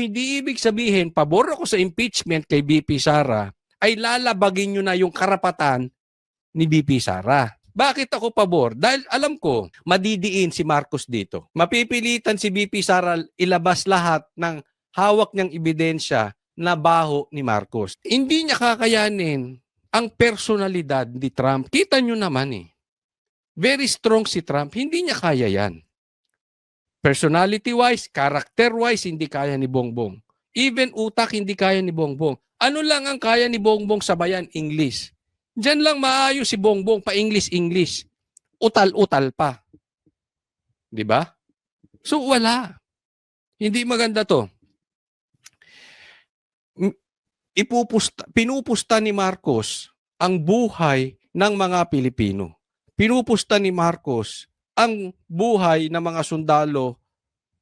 hindi ibig sabihin, pabor ako sa impeachment kay BP Sara, ay lalabagin nyo na yung karapatan ni BP Sara. Bakit ako pabor? Dahil alam ko, madidiin si Marcos dito. Mapipilitan si BP Sara ilabas lahat ng hawak niyang ebidensya na baho ni Marcos. Hindi niya kakayanin ang personalidad ni Trump. Kita nyo naman eh. Very strong si Trump. Hindi niya kaya yan. Personality-wise, character-wise, hindi kaya ni Bongbong. Even utak, hindi kaya ni Bongbong. Ano lang ang kaya ni Bongbong sabayan? English. Diyan lang maayos si Bongbong pa English. Utal-utal pa. Di ba? So wala. Hindi maganda to. Pinupusta ni Marcos ang buhay ng mga Pilipino. Pinupusta ni Marcos ang buhay ng mga sundalo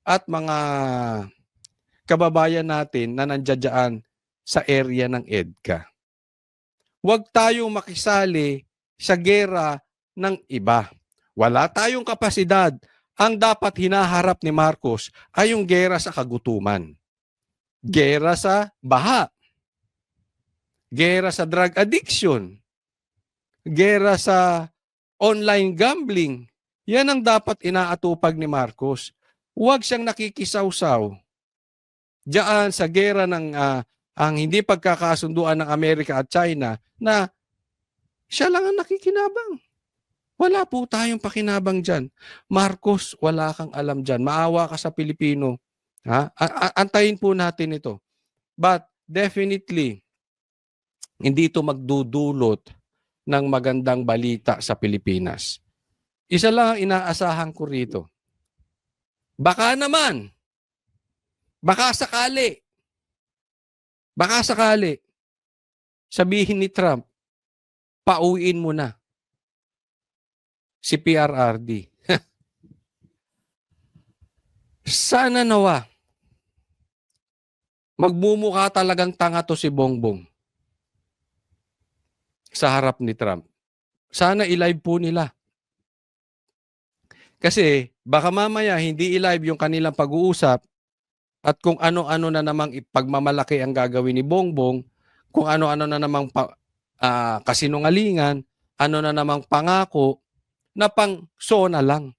at mga kababayan natin na nandiyan sa area ng EDCA. Huwag tayong makisali sa gera ng iba. Wala tayong kapasidad. Ang dapat hinaharap ni Marcos ay yung gera sa kagutuman. Gera sa baha. Gera sa drug addiction. Gera sa online gambling. Yan ang dapat inaatupag ni Marcos. Huwag siyang nakikisawsaw diyan sa gera ng ang hindi pagkakasunduan ng Amerika at China na siya lang ang nakikinabang. Wala po tayong pakinabang dyan. Marcos, wala kang alam dyan. Maawa ka sa Pilipino. Ha? Antayin po natin ito. But definitely, hindi ito magdudulot ng magandang balita sa Pilipinas. Isa lang ang inaasahan ko rito. Baka naman, baka sakali, sabihin ni Trump, pauwiin mo na si PRRD. Sana nawa, magmumukha talagang tanga to si Bongbong sa harap ni Trump. Sana i-live po nila. Kasi baka mamaya hindi i-live yung kanilang pag-uusap at kung ano-ano na namang pagmamalaki ang gagawin ni Bongbong, kung ano-ano na namang kasinungalingan, ano na namang pangako na pang SONA lang.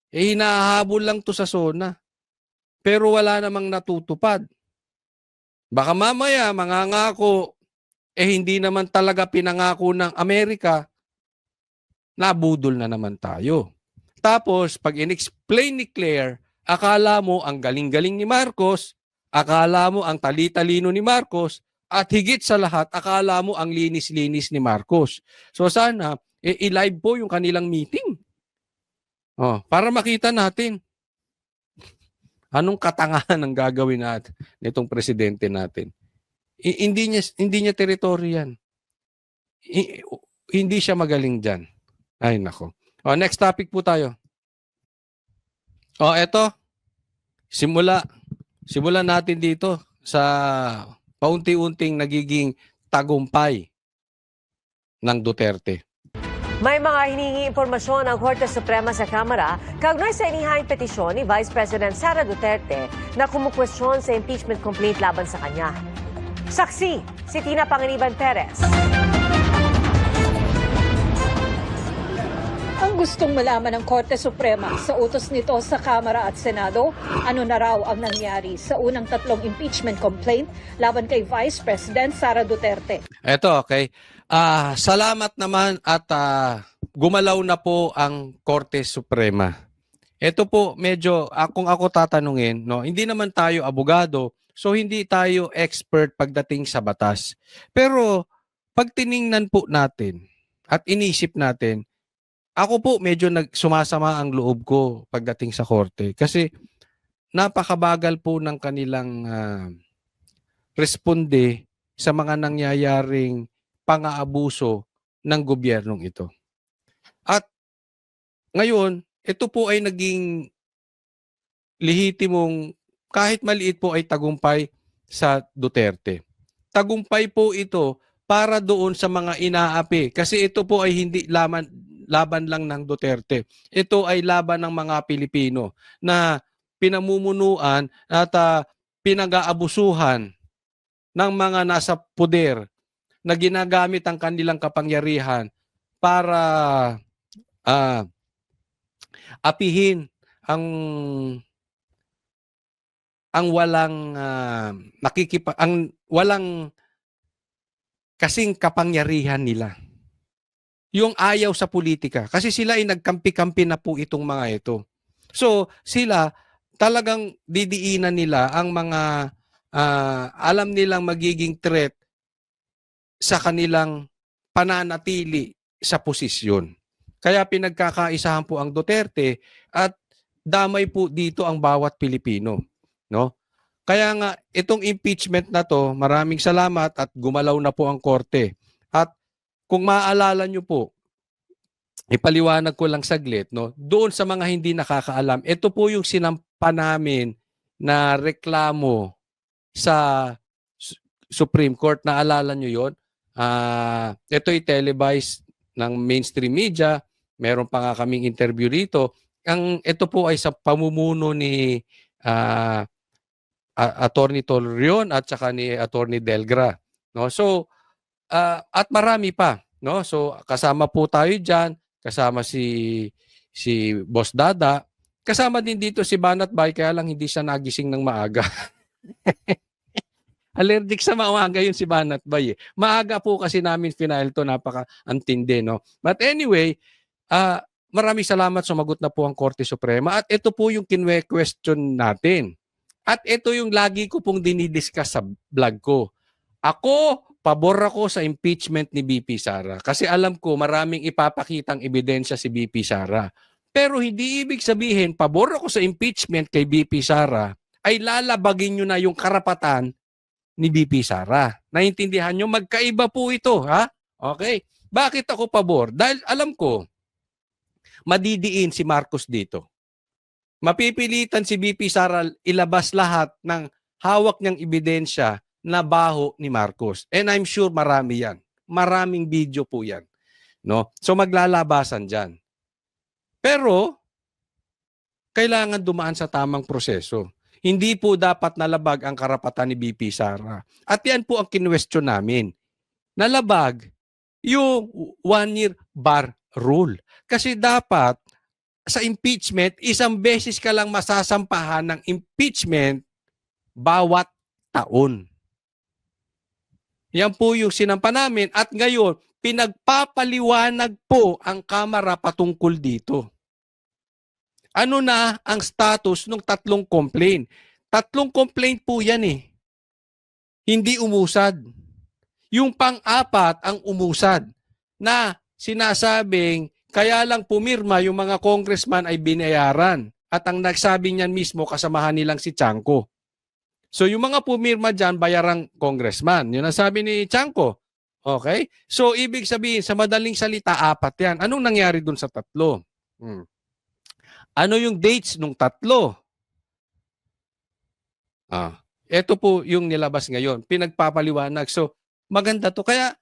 Eh hinahabol lang to sa SONA. Pero wala namang natutupad. Baka mamaya mangangako hindi naman talaga pinangako ng Amerika, nabudol na naman tayo. Tapos, pag in-explain ni Claire, akala mo ang galing-galing ni Marcos, akala mo ang tali-talino ni Marcos, at higit sa lahat, akala mo ang linis-linis ni Marcos. So sana, i-live po yung kanilang meeting. Para makita natin anong katangahan ang gagawin natin nitong presidente natin. Hindi niya teritoryo yan. Hindi siya magaling dyan. Ay, nako. Next topic po tayo. Eto. Simulan natin dito sa paunti-unting nagiging tagumpay ng Duterte. May mga hinihingi impormasyon ang Korte Suprema sa Kamara kaugnay sa inihahing petisyon ni Vice President Sara Duterte na kumukwestiyon sa impeachment complaint laban sa kanya. Saksi, si Tina Panganiban Perez. Ang gustong malaman ng Korte Suprema sa utos nito sa Kamara at Senado, ano na raw ang nangyari sa unang 3 impeachment complaint laban kay Vice President Sara Duterte. Eto, okay. Salamat naman at gumalaw na po ang Korte Suprema. Ito po medyo, kung ako tatanungin, hindi naman tayo abogado, so hindi tayo expert pagdating sa batas. Pero pag tiningnan po natin at inisip natin, ako po medyo sumasama ang loob ko pagdating sa korte kasi napakabagal po ng kanilang responde sa mga nangyayaring pang-aabuso ng gobyernong ito. At ngayon, ito po ay naging lehitimong kahit maliit po ay tagumpay sa Duterte. Tagumpay po ito para doon sa mga inaapi kasi ito po ay hindi laban lang ng Duterte. Ito ay laban ng mga Pilipino na pinamumunuan at pinag-aabusuhan ng mga nasa puder na ginagamit ang kanilang kapangyarihan para apihin ang walang ang walang kasing kapangyarihan nila. Yung ayaw sa politika. Kasi sila ay nagkampi-kampi na po itong mga ito. So, sila talagang didiinan nila ang mga alam nilang magiging threat sa kanilang pananatili sa posisyon. Kaya pinagkakaisahan po ang Duterte at damay po dito ang bawat Pilipino, no? Kaya nga itong impeachment na to, maraming salamat at gumalaw na po ang korte. At kung maaalala nyo po, ipaliwanag ko lang saglit, no? Doon sa mga hindi nakakaalam, ito po yung sinampa namin na reklamo sa Supreme Court. Naalala nyo yun? Ito'y televised ng mainstream media. Meron pa nga kaming interview rito. Ito po ay sa pamumuno ni Attorney Tolrion at saka ni Attorney Delgra, no? So at marami pa, no? So kasama po tayo diyan, kasama si Boss Dada, kasama din dito si Banat Bay, kaya lang hindi siya nagising ng maaga. Allergic sa maaga yun si Banat Bay. Maaga po kasi namin final to, napaka-antindi, no? But anyway, maraming salamat, sumagot na po ang Korte Suprema at ito po yung kinwe-question natin. At ito yung lagi ko pong dinidiscuss sa vlog ko. Ako, pabor ako sa impeachment ni BP Sara. Kasi alam ko maraming ipapakitang ebidensya si BP Sara. Pero hindi ibig sabihin, pabor ako sa impeachment kay BP Sara, ay lalabagin nyo na yung karapatan ni BP Sara. Naintindihan nyo? Magkaiba po ito, ha? Okay? Bakit ako pabor? Dahil alam ko, madidiin si Marcos dito. Mapipilitan si BP Sara ilabas lahat ng hawak niyang ebidensya na baho ni Marcos. And I'm sure marami yan. Maraming video po yan, no? So maglalabasan dyan. Pero, kailangan dumaan sa tamang proseso. Hindi po dapat nalabag ang karapatan ni BP Sara. At yan po ang kinwestiyon namin. Nalabag yung 1-year bar rule. Kasi dapat sa impeachment, isang beses ka lang masasampahan ng impeachment bawat taon. Yan po yung sinampa namin at ngayon, pinagpapaliwanag po ang Kamara patungkol dito. Ano na ang status ng 3 complaint? 3 complaint po yan eh. Hindi umusad. Yung pang-4 ang umusad na sinasabing kaya lang pumirma yung mga congressman ay binayaran. At ang nagsabi niyan mismo kasamahan nilang si Chanco. So yung mga pumirma dyan, bayarang congressman. Yun ang sabi ni Chanco. Okay? So ibig sabihin, sa madaling salita, 4 yan. Anong nangyari dun sa 3? Ano yung dates nung 3? Ito po yung nilabas ngayon. Pinagpapaliwanag. So maganda to. Kaya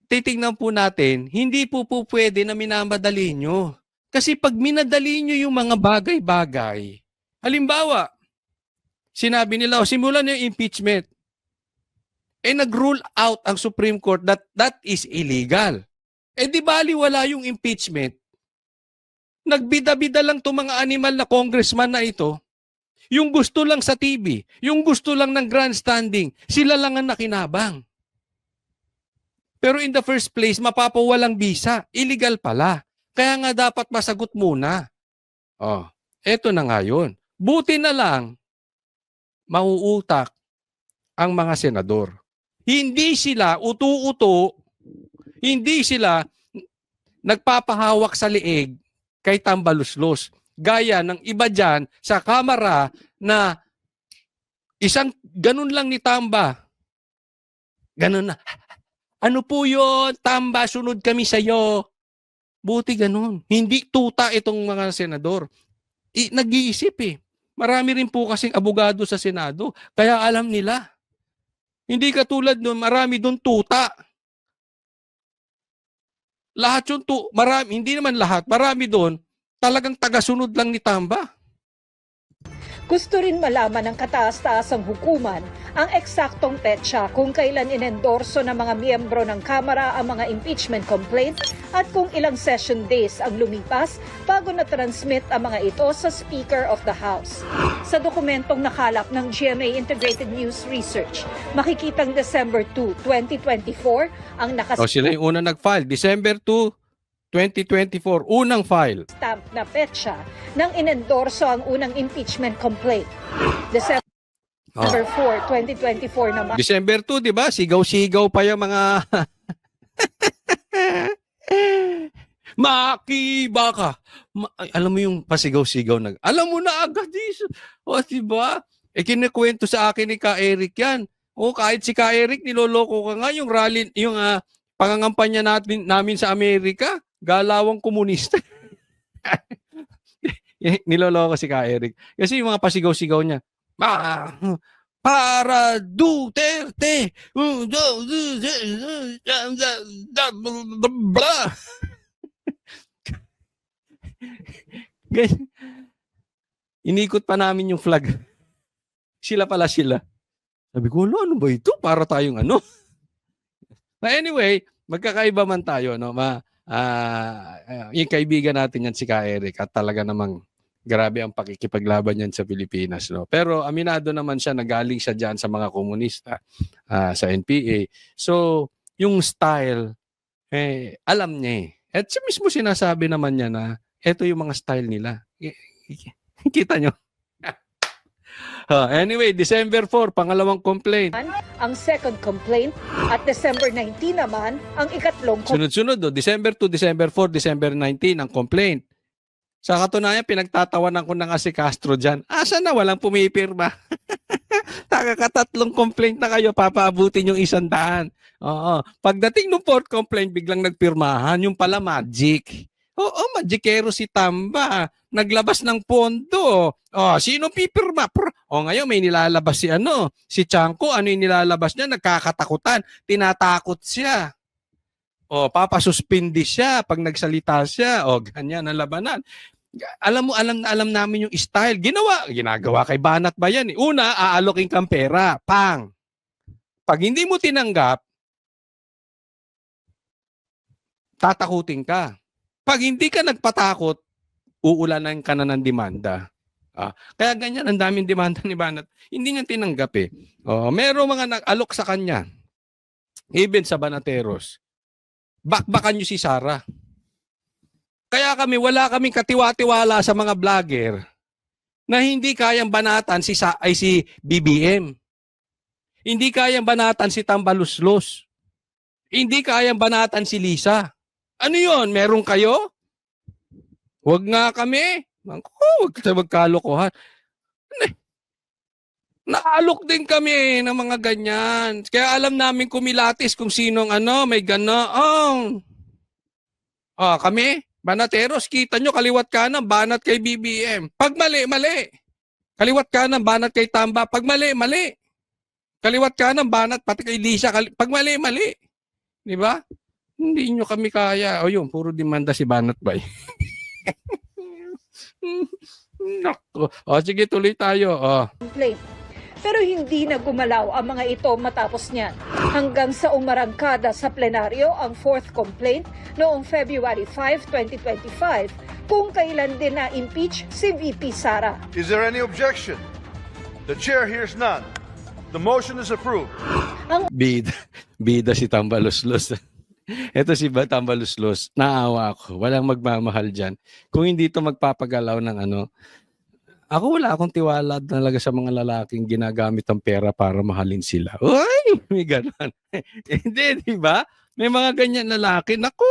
titingnan po natin, hindi po pwede na minamadali nyo. Kasi pag minadali nyo yung mga bagay-bagay, halimbawa, sinabi nila, simulan nyo yung impeachment. Nag-rule out ang Supreme Court that is illegal. Di bali wala yung impeachment. Nagbida-bida lang itong mga animal na congressman na ito. Yung gusto lang sa TV, yung gusto lang ng grandstanding, sila lang ang nakinabang. Pero in the first place, mapapawalang bisa. Illegal pala. Kaya nga dapat masagot muna. Eto na nga yun. Buti na lang, mauutak ang mga senador. Hindi sila utu-uto, hindi sila nagpapahawak sa liig kay tambaluslos. Gaya ng iba dyan sa Kamara na isang ganun lang ni Tamba. Ganun na. Ano po yun? Tamba, sunod kami sa'yo. Buti ganun. Hindi tuta itong mga senador. Nag-iisip eh. Marami rin po kasing abogado sa Senado. Kaya alam nila. Hindi katulad nun, marami doon tuta. Lahat yung marami, hindi naman lahat, marami doon, talagang tagasunod lang ni Tamba. Gusto rin malaman ng kataas-taasang hukuman ang eksaktong petsa kung kailan inendorso ng mga miyembro ng Kamara ang mga impeachment complaint at kung ilang session days ang lumipas bago na-transmit ang mga ito sa Speaker of the House. Sa dokumentong nakalap ng GMA Integrated News Research, makikitang December 2, 2024 ang O sila yung una nag-file. December 2, 2024, unang file. stamp na petsa nang inendorso ang unang impeachment complaint. December 4, 2024 naman. December 2, di ba? Sigaw-sigaw pa yung mga... Makiba ka. Ay, alam mo yung pasigaw-sigaw na... Alam mo na agad this. O, di ba? Kinikwento sa akin ni Ka Eric yan. O, kahit si Ka Eric, niloloko ka nga yung rally, yung pangangampanya namin sa Amerika. Galawang komunista. Niloloko si Ka Eric. Kasi yung mga pasigaw-sigaw niya, para Duterte. Inikot pa namin yung flag. Sila pala sila. Sabi ko, ano ba ito? Para tayong ano? But anyway, magkakaiba man tayo, no? Yung kaibigan natin yan si Ka Eric at talaga namang grabe ang pakikipaglaban niyan sa Pilipinas, no? Pero aminado naman siya na galing siya diyan sa mga komunista, sa NPA. So, yung style alam niya eh. At siya mismo sinasabi naman niya na ito yung mga style nila. Kita nyo? Anyway, December 4, pangalawang complaint. Ang second complaint at December 19 naman ang ikatlong Sunod-sunod, December 2, December 4, December 19 ang complaint. Sa katunayan, pinagtatawanan ko na nga si Castro dyan. Asa na, walang pumipirma. Nakakatatlong complaint na kayo, papaabutin yung 100. Oo. Pagdating ng fourth complaint, biglang nagpirmahan. Yung pala magic. Oo, magikero si Tamba. Naglabas ng pondo. Oh, sino pipirma? Ngayon may nilalabas si Chanco. Ano yung nilalabas niya? Nagkakatakutan. Tinatakot siya. Papasuspindi siya pag nagsalita siya. Ganyan ang labanan. Alam namin yung style. Ginagawa kay Banat ba yan? Una, aalokin kang pera. Pang. Pag hindi mo tinanggap, tatakutin ka. Pag hindi ka nagpatakot, uulanan ka na ng demanda. Kaya ganyan, ang daming demanda ni Banat. Hindi niya tinanggap eh. Merong mga nag-alok sa kanya. Even sa Banateros. Bakbakan niyo si Sara. Kaya wala kaming katiwa-tiwala sa mga vlogger na hindi kayang banatan si BBM. Hindi kayang banatan si Tambaluslos. Hindi kayang banatan si Lisa. Ano yun? Meron kayo? Huwag nga kami. Huwag tayo magkalokohan. Naalok din kami ng mga ganyan. Kaya alam namin kumilatis kung sinong may ganoon. Kami, Banateros, kita nyo, kaliwat kanan, banat kay BBM. Pag mali, mali. Kaliwat kanan, banat kay Tamba. Pag mali, mali. Kaliwat kanan, banat pati kay Lisa. Pag mali, mali. Di ba? Hindi nyo kami kaya. Yun, puro demanda si Banat Bay. Nako. Sige, tuloy tayo. complaint. Pero hindi na gumalaw ang mga ito matapos niyan. Hanggang sa umarangkada sa plenaryo ang fourth complaint noong February 5, 2025 kung kailan din na-impeach si VP Sara. Is there any objection? The chair hears none. The motion is approved. Bida si Tambaluslos. Ito si Tambaluslos. Naawa ako. Walang magmamahal dyan. Kung hindi ito magpapagalaw ng ako wala akong tiwala talaga sa mga lalaking ginagamit ang pera para mahalin sila. Uy! May ganon. Hindi, di ba? May mga ganyan lalaki. Naku!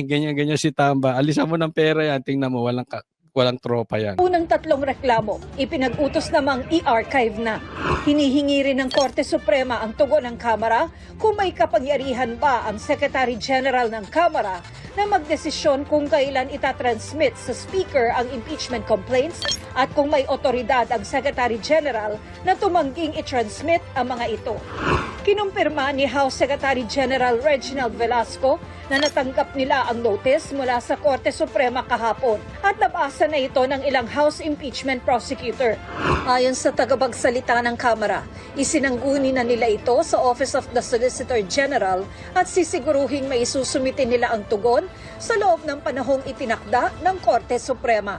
Ganyan-ganyan si Tamba. Alisan mo ng pera yan. Tingnan mo, walang tropa yan. Unang tatlong reklamo, ipinag-utos namang i-archive na. Hinihingi rin ng Korte Suprema ang tugon ng Kamara kung may kapangyarihan ba ang Secretary General ng Kamara na magdesisyon kung kailan itatransmit sa Speaker ang impeachment complaints at kung may otoridad ang Secretary General na tumangging i-transmit ang mga ito. Kinumpirma ni House Secretary General Reginald Velasco na natanggap nila ang notice mula sa Korte Suprema kahapon at nabasa na ito ng ilang House impeachment prosecutor. Ayon sa tagapagsalita ng Kamara, isinangguni na nila ito sa Office of the Solicitor General at sisiguruhing may isusumitin nila ang tugon sa loob ng panahong itinakda ng Korte Suprema.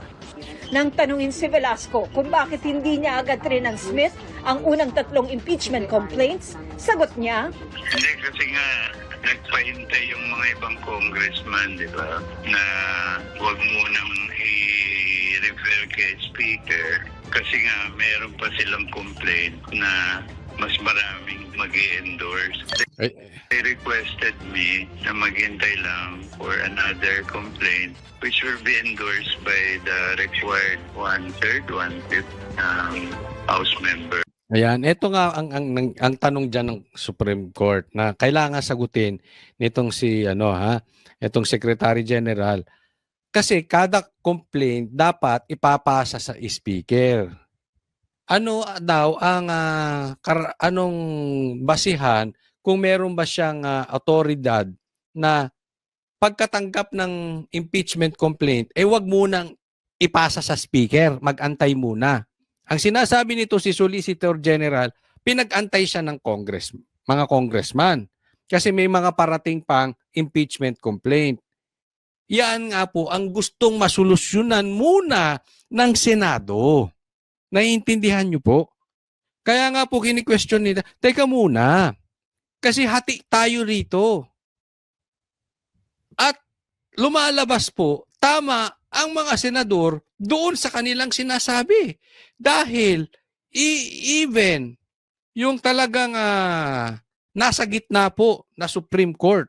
Nang tanungin si Velasco kung bakit hindi niya agad Smith ang unang 3 impeachment complaints, sagot niya, Hindi kasi nga nagpahintay yung mga ibang congressman, di ba, na huwag munang i-refer kay Speaker kasi nga meron pa silang complaint na mas maraming mag-i-endorse. They requested me na maghintay lang for another complaint which will be endorsed by the required 1/3, 1/5 House member. Ayan, ito nga ang tanong diyan ng Supreme Court na kailangan sagutin nitong itong Secretary General. Kasi kada complaint dapat ipapasa sa speaker. Ano daw ang anong basihan kung meron ba siyang autoridad na pagkatanggap ng impeachment complaint, wag munang ipasa sa speaker, mag-antay muna. Ang sinasabi nito si Solicitor General, pinag-antay siya ng mga congressman. Kasi may mga parating pang impeachment complaint. Yan nga po ang gustong masolusyonan muna ng Senado. Naiintindihan niyo po? Kaya nga po kini-question nila, teka muna, kasi hati tayo rito. At lumalabas po, tama ang mga senador doon sa kanilang sinasabi. Dahil even yung talagang nasa gitna po na Supreme Court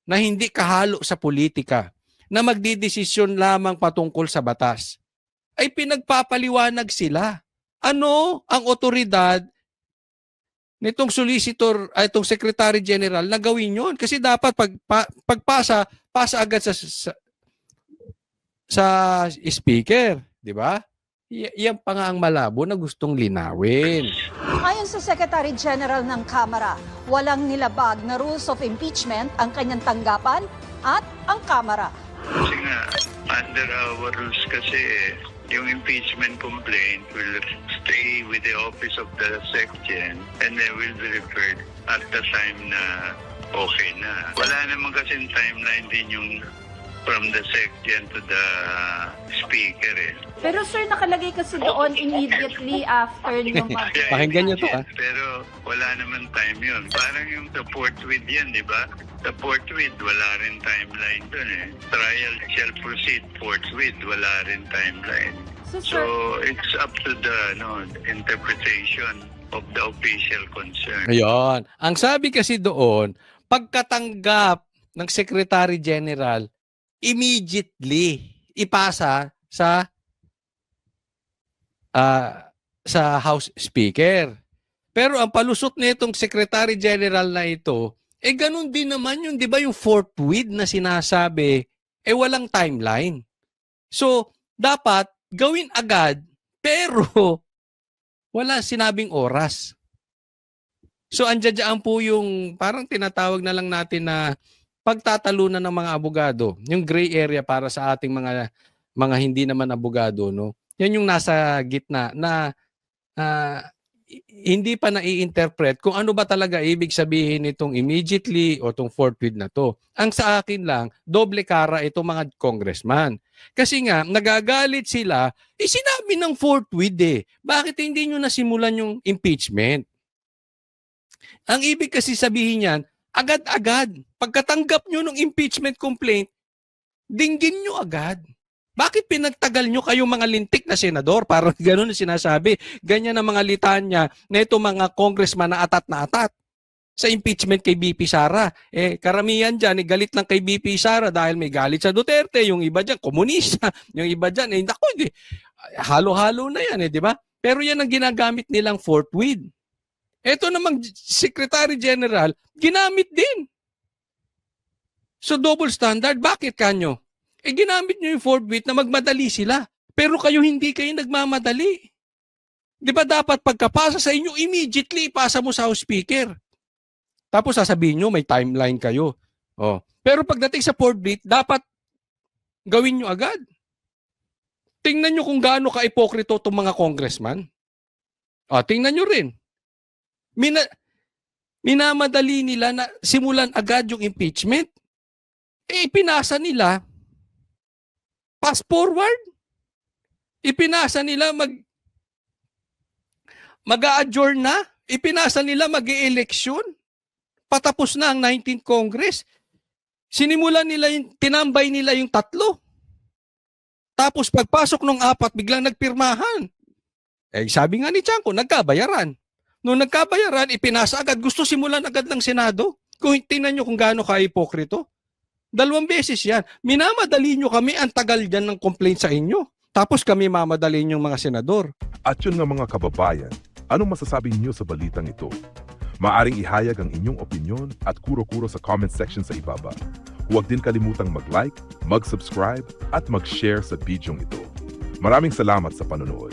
na hindi kahalo sa politika, na magdidesisyon lamang patungkol sa batas, ay pinagpapaliwanag sila. Ano ang otoridad nitong solicitor, itong Secretary General na gawin yun? Kasi dapat pasa agad sa speaker, di ba? Yan pa nga ang malabo na gustong linawin. ayon sa Secretary General ng Kamara, walang nilabag na rules of impeachment ang kanyang tanggapan at ang Kamara. Kasi nga, under our rules kasi, yung impeachment complaint will stay with the office of the SecGen and then will be referred at the time na okay na. Wala naman kasing timeline din yung from the SecGen to the Speaker eh. Pero sir, nakalagay kasi doon immediately after nung Pakinggan niyo to, Pero wala naman time yun. Parang yung sa forthwith yan, di ba? Sa forthwith, wala rin timeline dun eh. Trial shall proceed forthwith, wala rin timeline. So, So, sir, it's up to the interpretation of the official concern. Ayun. Ang sabi kasi doon, pagkatanggap ng Secretary General, immediately ipasa sa House Speaker. Pero ang palusot nitong Secretary General na ito, ganun din naman yun, di ba yung forthwith na sinasabi, walang timeline. So, dapat gawin agad, pero wala sinabing oras. So, andyan po yung parang tinatawag na lang natin na pagtatalunan ng mga abogado, yung gray area para sa ating mga hindi naman abogado, no? Yan yung nasa gitna na hindi pa nai-interpret kung ano ba talaga ibig sabihin nitong immediately o itong forthwith na to. Ang sa akin lang, doble kara itong mga congressman. Kasi nga, nagagalit sila, sinabi ng forthwith eh. Bakit hindi nyo nasimulan yung impeachment? Ang ibig kasi sabihin yan, agad-agad. Pagkatanggap nyo ng impeachment complaint, dinggin nyo agad. Bakit pinagtagal nyo kayong mga lintik na senador? Parang gano'n sinasabi. Ganyan ang mga litanya na itong mga congressman na atat sa impeachment kay BP Sara. Karamihan dyan, galit lang kay BP Sara dahil may galit sa Duterte. Yung iba dyan, komunista. Yung iba dyan, halo-halo na yan, di ba? Pero yan ang ginagamit nilang forthwith. Ito namang Secretary General, ginamit din. So double standard, bakit kanyo? Ginamit nyo yung forthwith na magmadali sila. Pero kayo hindi kayo nagmamadali. Di ba dapat pagkapasa sa inyo, immediately ipasa mo sa House Speaker? Tapos sasabihin nyo, may timeline kayo. Oh. Pero pagdating sa 4th beat, dapat gawin nyo agad. Tingnan nyo kung gaano ka-ipokrito itong mga congressman. Tingnan nyo rin. Minamadali nila na simulan agad yung impeachment. Ipinasa nila, fast forward. Ipinasa nila mag-a-adjourn na. Ipinasa nila mag-e-eleksyon. Patapos na ang 19th Congress. Sinimulan nila tinambay nila yung 3. Tapos pagpasok ng 4, biglang nagpirmahan. Sabi nga ni Chanco, nagkabayaran. Nung nagkabayaran, ipinasa agad. Gusto simulan agad ng Senado. Kung tingnan nyo kung gaano ka-hipokrito. 2 beses yan. Minamadali nyo kami, ang tagal dyan ng complaint sa inyo. Tapos kami mamadali yung mga senador. At yun nga mga kababayan, anong masasabi niyo sa balitang ito? Maaring ihayag ang inyong opinyon at kuro-kuro sa comment section sa ibaba. Huwag din kalimutang mag-like, mag-subscribe at mag-share sa bidyong ito. Maraming salamat sa panonood.